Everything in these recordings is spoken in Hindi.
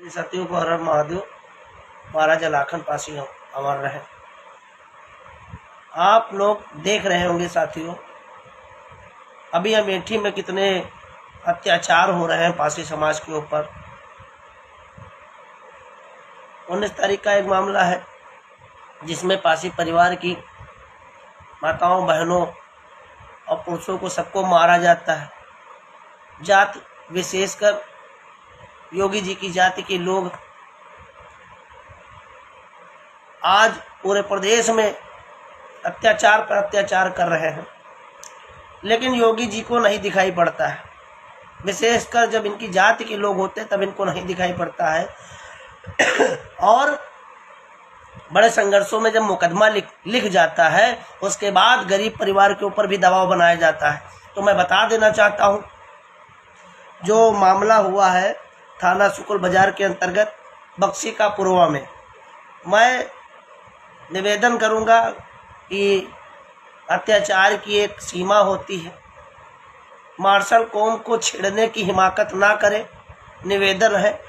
सतियों को हर हर महादेव, महाराजा लाखन पासी अमर रहे। आप लोग देख रहे होंगे साथियों, अभी अमेठी में कितने अत्याचार हो रहे हैं पासी समाज के ऊपर। 19 तारीख का एक मामला है जिसमें पासी परिवार की माताओं, बहनों और पुरुषों को सबको मारा जाता है। जात विशेषकर योगी जी की जाति के लोग आज पूरे प्रदेश में अत्याचार पर अत्याचार कर रहे हैं, लेकिन योगी जी को नहीं दिखाई पड़ता है। विशेषकर जब इनकी जाति के लोग होते हैं तब इनको नहीं दिखाई पड़ता है। और बड़े संघर्षों में जब मुकदमा लिख जाता है, उसके बाद गरीब परिवार के ऊपर भी दबाव बनाया जाता है। तो मैं बता देना चाहता हूँ, जो मामला हुआ है थाना शुक्ल बाजार के अंतर्गत बक्सी का पुरवा में, मैं निवेदन करूँगा कि अत्याचार की एक सीमा होती है। मार्शल कौम को छेड़ने की हिमाकत ना करे, निवेदन है।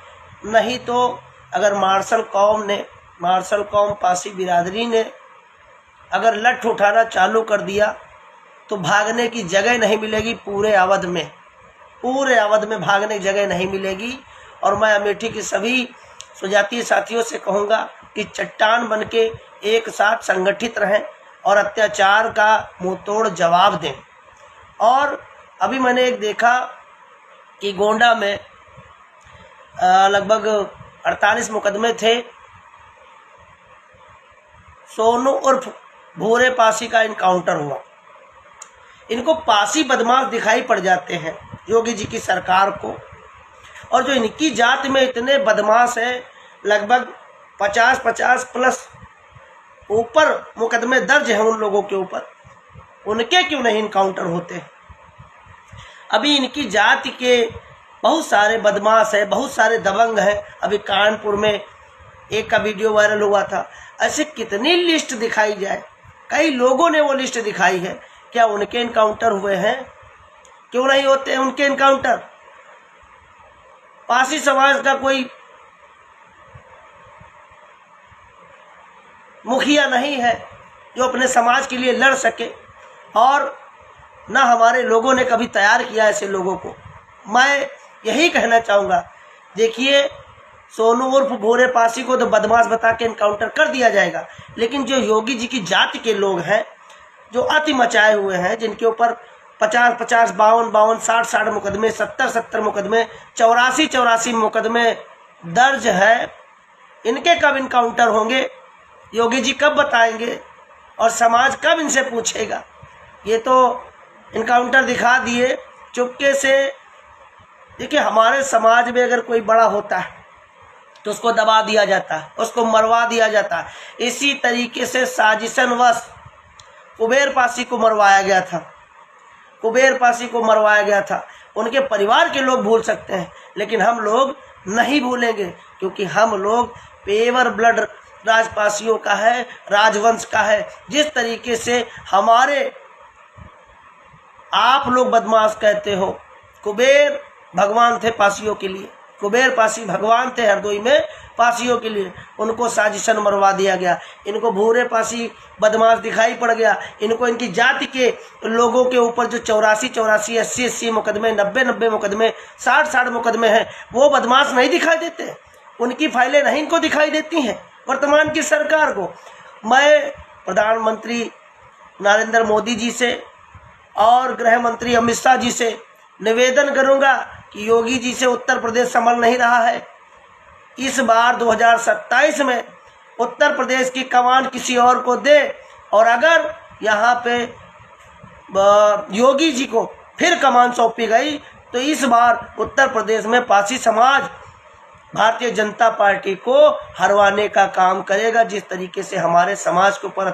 नहीं तो अगर मार्शल कौम पासी बिरादरी ने अगर लठ उठाना चालू कर दिया तो भागने की जगह नहीं मिलेगी। पूरे अवध में भागने की जगह नहीं मिलेगी। और मैं अमेठी के सभी स्वजातीय साथियों से कहूँगा कि चट्टान बनके एक साथ संगठित रहें और अत्याचार का मुंहतोड़ जवाब दें। और अभी मैंने एक देखा कि गोंडा में लगभग 48 मुकदमे थे। सोनू उर्फ भूरे पासी का इनकाउंटर हुआ। इनको पासी बदमाश दिखाई पड़ जाते हैं योगी जी की सरकार को। और जो इनकी जात में इतने बदमाश हैं, लगभग 50 प्लस ऊपर मुकदमे दर्ज हैं उन लोगों के ऊपर, उनके क्यों नहीं इनकाउंटर होते? अभी इनकी जाति के बहुत सारे बदमाश हैं, बहुत सारे दबंग हैं। अभी कानपुर में एक का वीडियो वायरल हुआ था। ऐसे कितनी लिस्ट दिखाई जाए, कई लोगों ने वो लिस्ट दिखाई है। क्या उनके इनकाउंटर हुए हैं? क्यों नहीं होते हैं उनके इनकाउंटर? पासी समाज का कोई मुखिया नहीं है जो अपने समाज के लिए लड़ सके, और ना हमारे लोगों ने कभी तैयार किया ऐसे लोगों को। मैं यही कहना चाहूँगा, देखिए सोनू उर्फ भूरे पासी को तो बदमाश बता के इनकाउंटर कर दिया जाएगा, लेकिन जो योगी जी की जाति के लोग हैं, जो अति मचाए हुए हैं, जिनके ऊपर 50, 52, 60 मुकदमे, 70 मुकदमे, 84 मुकदमे दर्ज है, इनके कब इनकाउंटर होंगे? योगी जी कब बताएंगे? और समाज कब इनसे पूछेगा? ये तो इनकाउंटर दिखा दिए चुपके से। देखिए, हमारे समाज में अगर कोई बड़ा होता है तो उसको दबा दिया जाता है, उसको मरवा दिया जाता है। इसी तरीके से साजिशनवश कुबेर पासी को मरवाया गया था। उनके परिवार के लोग भूल सकते हैं, लेकिन हम लोग नहीं भूलेंगे, क्योंकि हम लोग पेवर ब्लड राजपासियों का है, राजवंश का है। जिस तरीके से हमारे आप लोग बदमाश कहते हो, कुबेर भगवान थे पासियों के लिए, कुबेर पासी भगवान थे हरदोई में पासियों के लिए। उनको साजिशन मरवा दिया गया। इनको भूरे पासी बदमाश दिखाई पड़ गया। इनको इनकी जाति के लोगों के ऊपर जो 84, 80 मुकदमे, 90 मुकदमे, 60 मुकदमे हैं, वो बदमाश नहीं दिखाई देते। उनकी फाइलें नहीं इनको दिखाई देती हैं। वर्तमान की सरकार को मैं प्रधानमंत्री नरेंद्र मोदी जी से और गृह मंत्री अमित शाह जी से निवेदन करूंगा कि योगी जी से उत्तर प्रदेश संभल नहीं रहा है। इस बार 2027 में उत्तर प्रदेश की कमान किसी और को दे, और अगर यहाँ पे योगी जी को फिर कमान सौंपी गई तो इस बार उत्तर प्रदेश में पासी समाज भारतीय जनता पार्टी को हरवाने का काम करेगा। जिस तरीके से हमारे समाज के ऊपर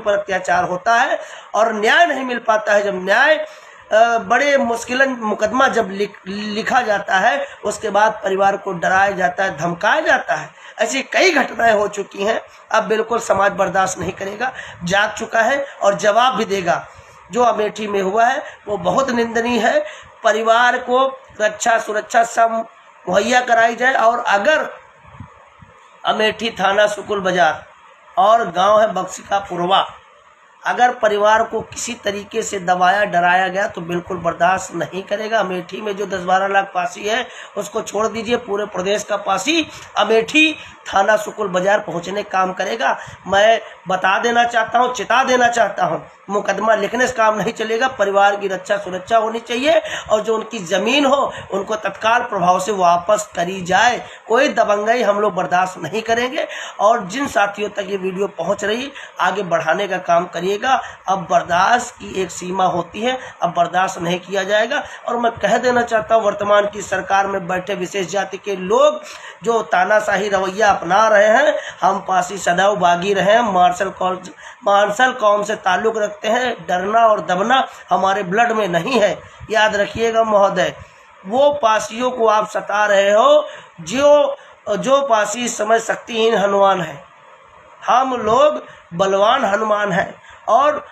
अत्याचार होता है और न्याय नहीं मिल पाता है, जब न्याय बड़े मुश्किलन मुकदमा जब लिखा जाता है, उसके बाद परिवार को डराया जाता है, धमकाया जाता है। ऐसी कई घटनाएं हो चुकी हैं। अब बिल्कुल समाज बर्दाश्त नहीं करेगा, जाग चुका है और जवाब भी देगा। जो अमेठी में हुआ है वो बहुत निंदनीय है। परिवार को रक्षा सुरक्षा सब मुहैया कराई जाए। और अगर अमेठी थाना सुकुल बाजार और गांव है बक्सी का पुरवा, अगर परिवार को किसी तरीके से दबाया डराया गया तो बिल्कुल बर्दाश्त नहीं करेगा। अमेठी में जो 10-12 लाख पासी है उसको छोड़ दीजिए, पूरे प्रदेश का पासी अमेठी थाना सुकुल बाजार पहुंचने काम करेगा। मैं बता देना चाहता हूं, चेता देना चाहता हूं, मुकदमा लिखने से काम नहीं चलेगा। परिवार की रक्षा सुरक्षा होनी चाहिए और जो उनकी ज़मीन हो उनको तत्काल प्रभाव से वापस करी जाए। कोई दबंगई हम लोग बर्दाश्त नहीं करेंगे। और जिन साथियों तक ये वीडियो पहुंच रही, आगे बढ़ाने का काम करिएगा। अब बर्दाश्त की एक सीमा होती है, अब बर्दाश्त नहीं किया जाएगा। और मैं कह देना चाहता हूँ, वर्तमान की सरकार में बैठे विशेष जाति के लोग जो तानाशाही रवैया अपना रहे हैं, हम पासी सदैव बागी रहे हैं, मार्शल कौम से ताल्लुक़ रखते हैं। डरना और दबना हमारे ब्लड में नहीं है, याद रखिएगा महोदय। वो पासियों को आप सता रहे हो जो पासी इस समय शक्तिहीन हनुमान है, हम लोग बलवान हनुमान हैं। और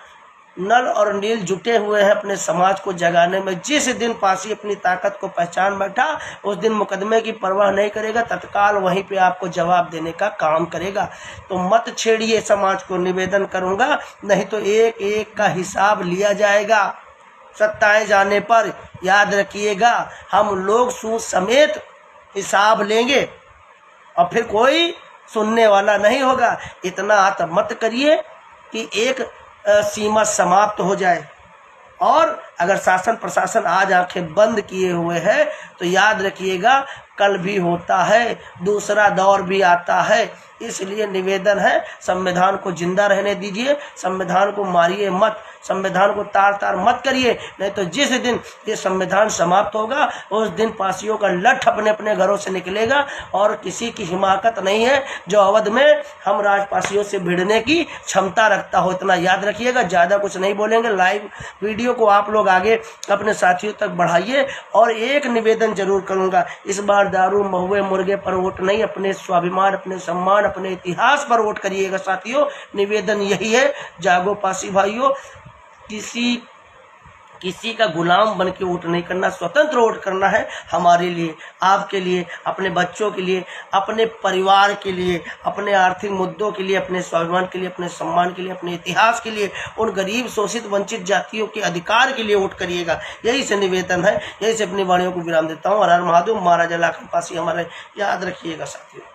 नल और नील जुटे हुए हैं अपने समाज को जगाने में। जिस दिन पासी अपनी ताकत को पहचान बैठा उस दिन मुकदमे की परवाह नहीं करेगा, तत्काल वहीं पे आपको जवाब देने का काम करेगा। तो मत छेड़िए समाज को, निवेदन करूंगा, नहीं तो एक एक का हिसाब लिया जाएगा सत्ताएं जाने पर। याद रखिएगा, हम लोग सूद समेत हिसाब लेंगे और फिर कोई सुनने वाला नहीं होगा। इतना आत मत करिए कि एक सीमा समाप्त हो जाए। और अगर शासन प्रशासन आज आंखें बंद किए हुए है तो याद रखिएगा कल भी होता है, दूसरा दौर भी आता है। इसलिए निवेदन है, संविधान को जिंदा रहने दीजिए, संविधान को मारिए मत, संविधान को तार तार मत करिए। नहीं तो जिस दिन ये संविधान समाप्त होगा उस दिन पासियों का लठ अपने अपने घरों से निकलेगा और किसी की हिमाकत नहीं है जो अवध में हम राजपासियों से भिड़ने की क्षमता रखता हो। इतना याद रखिएगा, ज़्यादा कुछ नहीं बोलेंगे। लाइव वीडियो को आप लोग आगे अपने साथियों तक बढ़ाइए। और एक निवेदन जरूर करूँगा, इस बार दारू महुए मुर्गे पर वोट नहीं, अपने स्वाभिमान, अपने सम्मान, अपने इतिहास पर वोट करिएगा साथियों। निवेदन यही है, जागो पासी भाइयों, किसी का गुलाम बन के वोट नहीं करना, स्वतंत्र वोट करना है। हमारे लिए, आपके लिए, अपने बच्चों के लिए, अपने परिवार के लिए, अपने आर्थिक मुद्दों के लिए, अपने स्वाभिमान के लिए, अपने सम्मान के लिए, अपने इतिहास के लिए, उन गरीब शोषित वंचित जातियों के अधिकार के लिए वोट करिएगा। यही से निवेदन है, यही से अपनी वाणियों को विराम देता हूँ। हर हर महादेव, महाराजा लाखन पासी हमारे, याद रखिएगा साथियों।